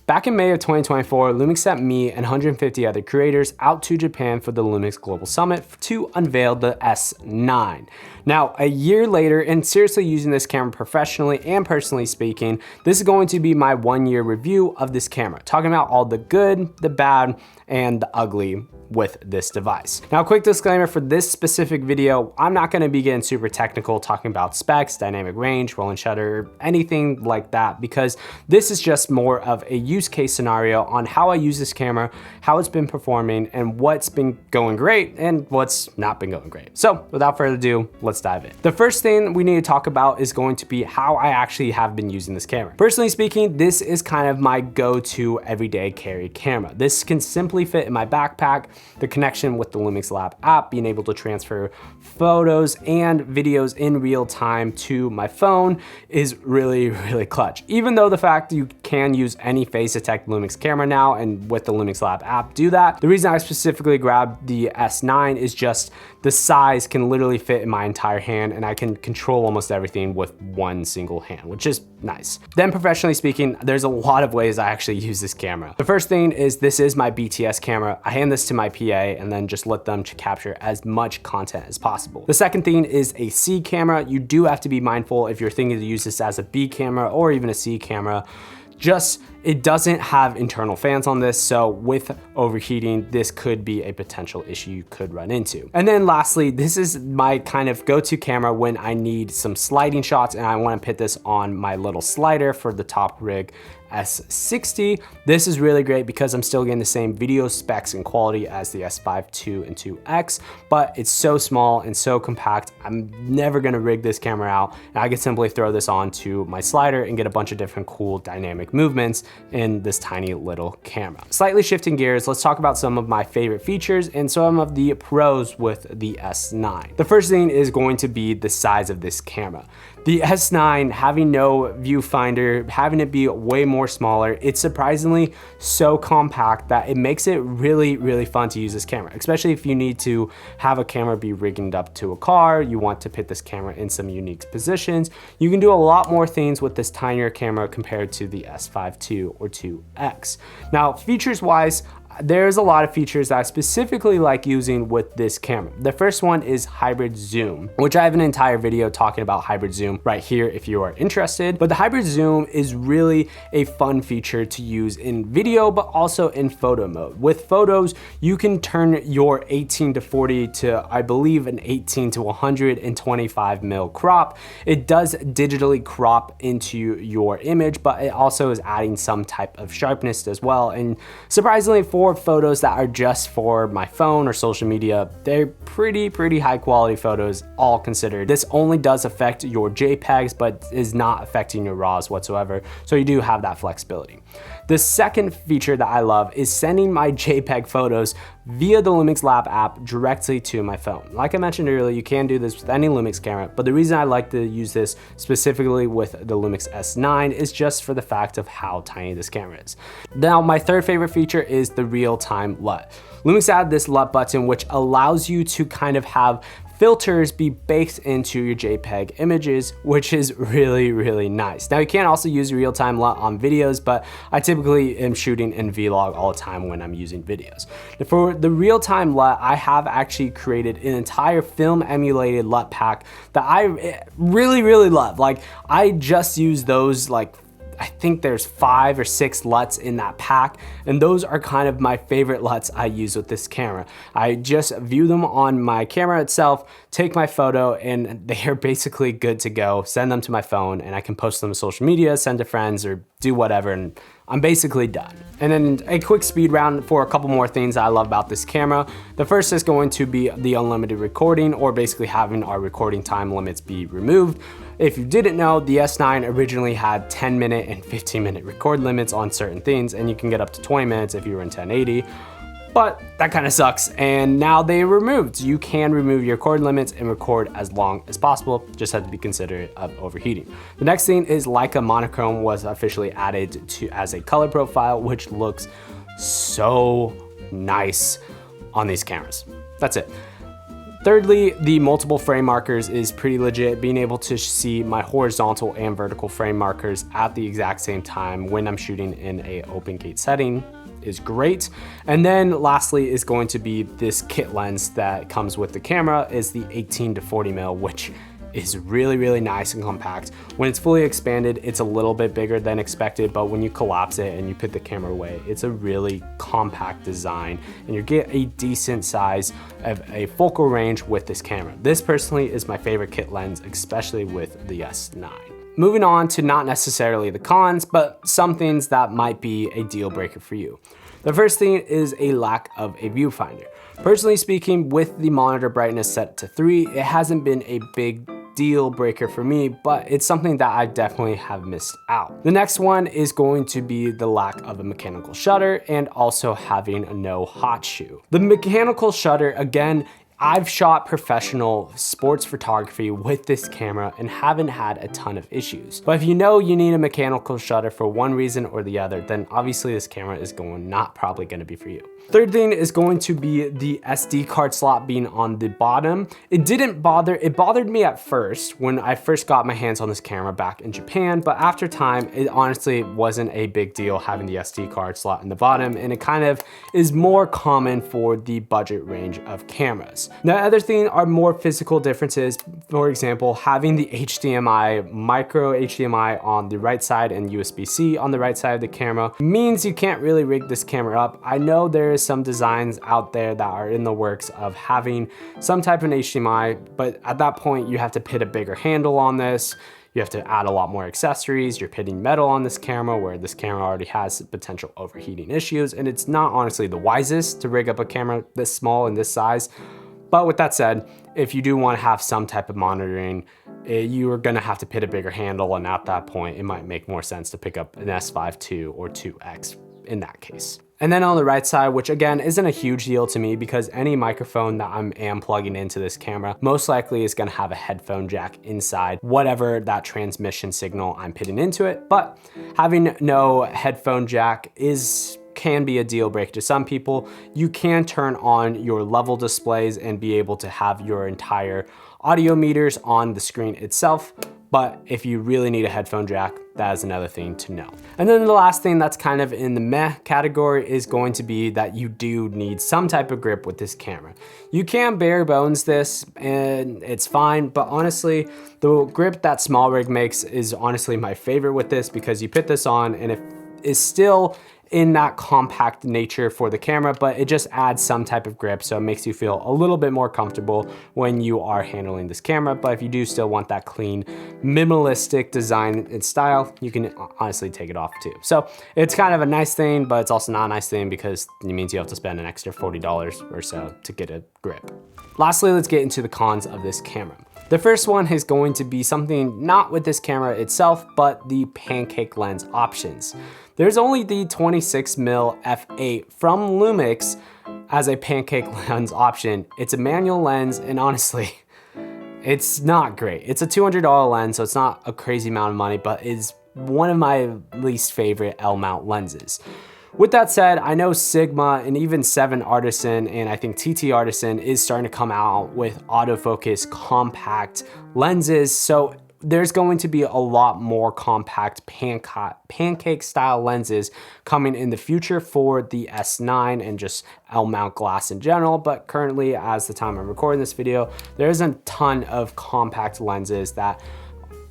Back in May of 2024, LUMIX sent me and 150 other creators out to Japan for the LUMIX Global Summit to unveil the S9. Now, a year later, and seriously using this camera professionally and personally speaking, this is going to be my 1-year review of this camera, talking about all the good, the bad, and the ugly with this device. Now, quick disclaimer for this specific video, I'm not gonna be getting super technical talking about specs, dynamic range, roll and shutter, anything like that, because this is just more of a use case scenario on how I use this camera, how it's been performing, and what's been going great and what's not been going great. So without further ado, let's dive in. The first thing we need to talk about is going to be how I actually have been using this camera. Personally speaking, this is kind of my go-to everyday carry camera. This can simply fit in my backpack. The connection with the LUMIX Lab app, being able to transfer photos and videos in real time to my phone is really, really clutch. Even though the fact you can use any face detect LUMIX camera now and with the LUMIX Lab app do that, the reason I specifically grabbed the S9 is just the size can literally fit in my entire hand and I can control almost everything with one single hand, which is nice. Then professionally speaking, there's a lot of ways I actually use this camera. The first thing is this is my BTS camera. I hand this to my PA and then just let them to capture as much content as possible. The second thing is a C camera. You do have to be mindful if you're thinking to use this as a B camera or even a C camera. Just, it doesn't have internal fans on this, so with overheating, this could be a potential issue you could run into. And then lastly, this is my kind of go-to camera when I need some sliding shots and I want to put this on my little slider for the top rig S60. This is really great because I'm still getting the same video specs and quality as the S5 II and 2X, but it's so small and so compact. I'm never gonna rig this camera out and I can simply throw this onto my slider and get a bunch of different cool dynamic movements in this tiny little camera. Slightly shifting gears, let's talk about some of my favorite features and some of the pros with the S9. The first thing is going to be the size of this camera. The S9 having no viewfinder, having it be way more smaller, it's surprisingly so compact that it makes it really, really fun to use this camera, especially if you need to have a camera be rigged up to a car, you want to put this camera in some unique positions. You can do a lot more things with this tinier camera compared to the S5 II or 2X. Now, features wise, there's a lot of features that I specifically like using with this camera. The first one is hybrid zoom, which I have an entire video talking about hybrid zoom right here if you are interested. But the hybrid zoom is really a fun feature to use in video, but also in photo mode. With photos, you can turn your 18-40 to, I believe, an 18 to 125 mil crop. It does digitally crop into your image, but it also is adding some type of sharpness as well. And surprisingly, for photos that are just for my phone or social media, they're pretty high quality photos all considered. This only does affect your JPEGs, but is not affecting your RAWs whatsoever. So you do have that flexibility. The second feature that I love is sending my JPEG photos via the LUMIX Lab app directly to my phone. Like I mentioned earlier, you can do this with any LUMIX camera, but the reason I like to use this specifically with the LUMIX S9 is just for the fact of how tiny this camera is. Now, my third favorite feature is the real-time LUT. LUMIX added this LUT button, which allows you to kind of have filters be baked into your JPEG images, which is really nice. Now, you can also use real-time LUT on videos, but I typically am shooting in vlog all the time when I'm using videos. For the real-time LUT, I have actually created an entire film emulated LUT pack that I really love. Like, I just use those, like, I think there's 5 or 6 LUTs in that pack, and those are kind of my favorite LUTs I use with this camera. I just view them on my camera itself, take my photo, and they are basically good to go. Send them to my phone, and I can post them to social media, send to friends, or do whatever, and I'm basically done. And then a quick speed round for a couple more things I love about this camera. The first is going to be the unlimited recording, or basically having our recording time limits be removed. If you didn't know, the S9 originally had 10-minute and 15-minute record limits on certain things, and you can get up to 20 minutes if you were in 1080. But that kind of sucks, and now they removed. You can remove your record limits and record as long as possible. Just have to be considerate of overheating. The next thing is Leica monochrome was officially added to as a color profile, which looks so nice on these cameras. That's it. Thirdly, the multiple frame markers is pretty legit. Being able to see my horizontal and vertical frame markers at the exact same time when I'm shooting in a open gate setting is great. And then lastly is going to be this kit lens that comes with the camera, is the 18 to 40 mil, which is really nice and compact. When it's fully expanded, it's a little bit bigger than expected, but when you collapse it and you put the camera away, it's a really compact design and you get a decent size of a focal range with this camera. This personally is my favorite kit lens, especially with the S9. Moving on to not necessarily the cons, but some things that might be a deal breaker for you. The first thing is a lack of a viewfinder. Personally speaking, with the monitor brightness set to 3, it hasn't been a big deal breaker for me, but it's something that I definitely have missed out. The next one is going to be the lack of a mechanical shutter and also having no hot shoe. The mechanical shutter, again, I've shot professional sports photography with this camera and haven't had a ton of issues. But if you know you need a mechanical shutter for one reason or the other, then obviously this camera is not probably gonna be for you. Third thing is going to be the SD card slot being on the bottom. It bothered me at first when I first got my hands on this camera back in Japan, but after time, it honestly wasn't a big deal having the SD card slot in the bottom, and it kind of is more common for the budget range of cameras. The other thing are more physical differences. For example, having the HDMI, micro HDMI on the right side and USB-C on the right side of the camera means you can't really rig this camera up. I know there is some designs out there that are in the works of having some type of HDMI, but at that point you have to put a bigger handle on this. You have to add a lot more accessories. You're pitting metal on this camera where this camera already has potential overheating issues, and it's not honestly the wisest to rig up a camera this small and this size. But with that said, if you do want to have some type of monitoring, you are gonna have to put a bigger handle, and at that point, it might make more sense to pick up an S5 II or 2X in that case. And then on the right side, which again isn't a huge deal to me because any microphone that I am plugging into this camera most likely is gonna have a headphone jack inside whatever that transmission signal I'm putting into it. But having no headphone jack can be a deal breaker to some people. You can turn on your level displays and be able to have your entire audio meters on the screen itself. But if you really need a headphone jack, that is another thing to know. And then the last thing that's kind of in the meh category is going to be that you do need some type of grip with this camera. You can bare bones this and it's fine, but honestly, the grip that SmallRig makes is honestly my favorite with this because you put this on and it is still in that compact nature for the camera, but it just adds some type of grip, so it makes you feel a little bit more comfortable when you are handling this camera. But if you do still want that clean, minimalistic design and style, you can honestly take it off too. So it's kind of a nice thing, but it's also not a nice thing because it means you have to spend an extra $40 or so to get a grip. Lastly, let's get into the cons of this camera. The first one is going to be something not with this camera itself, but the pancake lens options. There's only the 26mm f8 from LUMIX as a pancake lens option. It's a manual lens, and honestly, it's not great. It's a $200 lens, so it's not a crazy amount of money, but it's one of my least favorite L-mount lenses. With that said, I know Sigma and even 7 Artisan and I think TT Artisan is starting to come out with autofocus compact lenses. So there's going to be a lot more compact pancake style lenses coming in the future for the S9 and just L-mount glass in general. But currently, as the time I'm recording this video, there isn't a ton of compact lenses that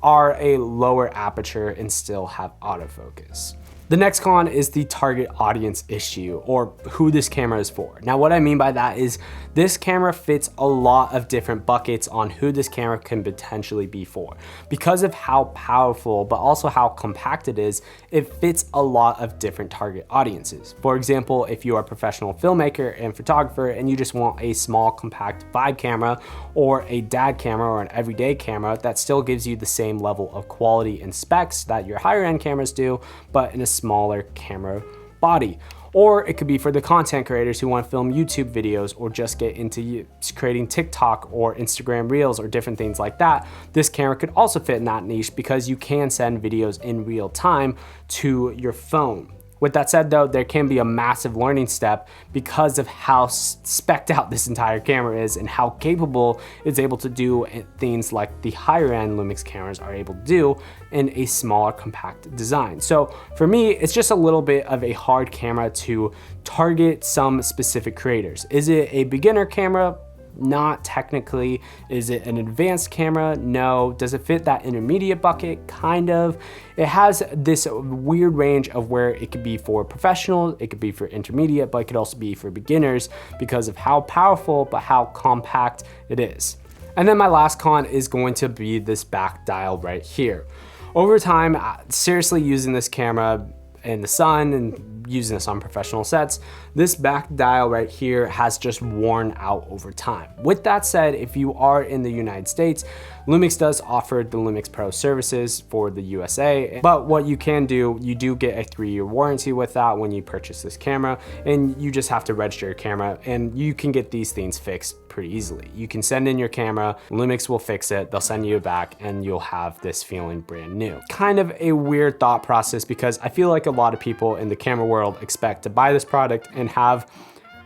are a lower aperture and still have autofocus. The next con is the target audience issue, or who this camera is for. Now, what I mean by that is this camera fits a lot of different buckets on who this camera can potentially be for. Because of how powerful, but also how compact it is, it fits a lot of different target audiences. For example, if you are a professional filmmaker and photographer and you just want a small compact vibe camera or a dad camera or an everyday camera that still gives you the same level of quality and specs that your higher end cameras do, but in a smaller camera body. Or it could be for the content creators who want to film YouTube videos or just get into creating TikTok or Instagram Reels or different things like that. This camera could also fit in that niche because you can send videos in real time to your phone. With that said though, there can be a massive learning step because of how spec'd out this entire camera is and how capable it's able to do things like the higher end Lumix cameras are able to do in a smaller compact design. So for me, it's just a little bit of a hard camera to target some specific creators. Is it a beginner camera? Not technically. Is it an advanced camera? No. Does it fit that intermediate bucket? Kind of. It has this weird range of where it could be for professional, it could be for intermediate, but it could also be for beginners because of how powerful but how compact it is. And then my last con is going to be this back dial right here. Over time, seriously using this camera in the sun and using this on professional sets, this back dial right here has just worn out over time. With that said, if you are in the United States, Lumix does offer the LUMIX Pro services for the USA, but what you can do, you do get a 3-year warranty with that when you purchase this camera, and you just have to register your camera, and you can get these things fixed pretty easily. You can send in your camera, Lumix will fix it, they'll send you back, and you'll have this feeling brand new. Kind of a weird thought process because I feel like a lot of people in the camera world expect to buy this product and have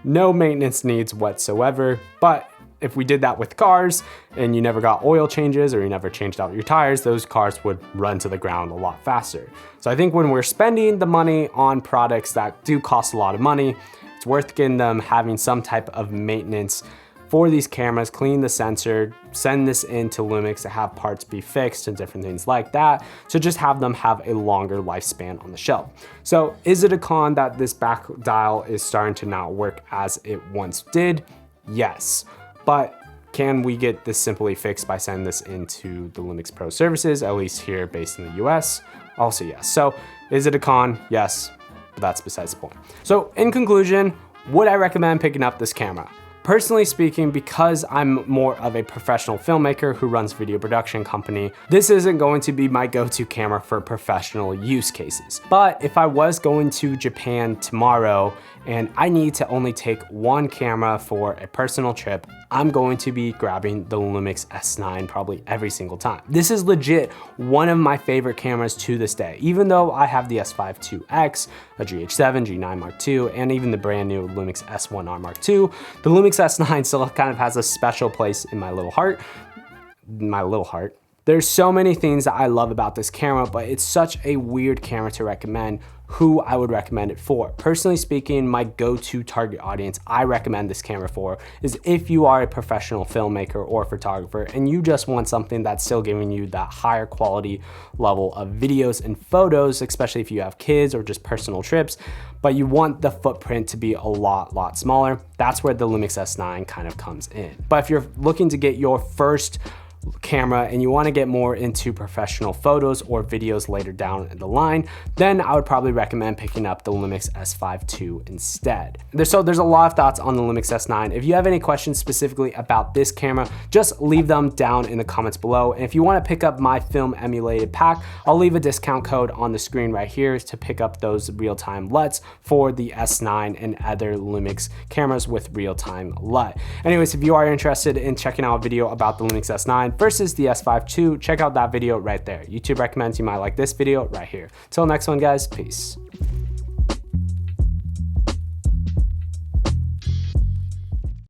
no maintenance needs whatsoever, but if we did that with cars and you never got oil changes or you never changed out your tires, those cars would run to the ground a lot faster. So I think when we're spending the money on products that do cost a lot of money, it's worth getting them having some type of maintenance for these cameras, clean the sensor, send this into Lumix to have parts be fixed and different things like that. So just have them have a longer lifespan on the shelf. So is it a con that this back dial is starting to not work as it once did? Yes. But can we get this simply fixed by sending this into the LUMIX Pro services, at least here based in the US? Also yes. So is it a con? Yes, but that's besides the point. So in conclusion, would I recommend picking up this camera? Personally speaking, because I'm more of a professional filmmaker who runs a video production company, this isn't going to be my go-to camera for professional use cases. But if I was going to Japan tomorrow and I need to only take one camera for a personal trip, I'm going to be grabbing the LUMIX S9 probably every single time. This is legit one of my favorite cameras to this day. Even though I have the S5 IIX, a GH7, G9 Mark II, and even the brand new LUMIX S1R Mark II, the LUMIX S9 still kind of has a special place in my little heart. There's so many things that I love about this camera, but it's such a weird camera to recommend who I would recommend it for. Personally speaking, my go-to target audience I recommend this camera for is if you are a professional filmmaker or photographer and you just want something that's still giving you that higher quality level of videos and photos, especially if you have kids or just personal trips, but you want the footprint to be a lot smaller. That's where the LUMIX S9 kind of comes in. But if you're looking to get your first camera and you want to get more into professional photos or videos later down the line, then I would probably recommend picking up the LUMIX S5 II instead. There's a lot of thoughts on the LUMIX S9. If you have any questions specifically about this camera, just leave them down in the comments below. And if you want to pick up my film emulated pack, I'll leave a discount code on the screen right here to pick up those real-time LUTs for the S9 and other LUMIX cameras with real-time LUT. Anyways, if you are interested in checking out a video about the LUMIX S9 versus the S5 II, check out that video right there. YouTube recommends you might like this video right here. Till next one, guys, peace.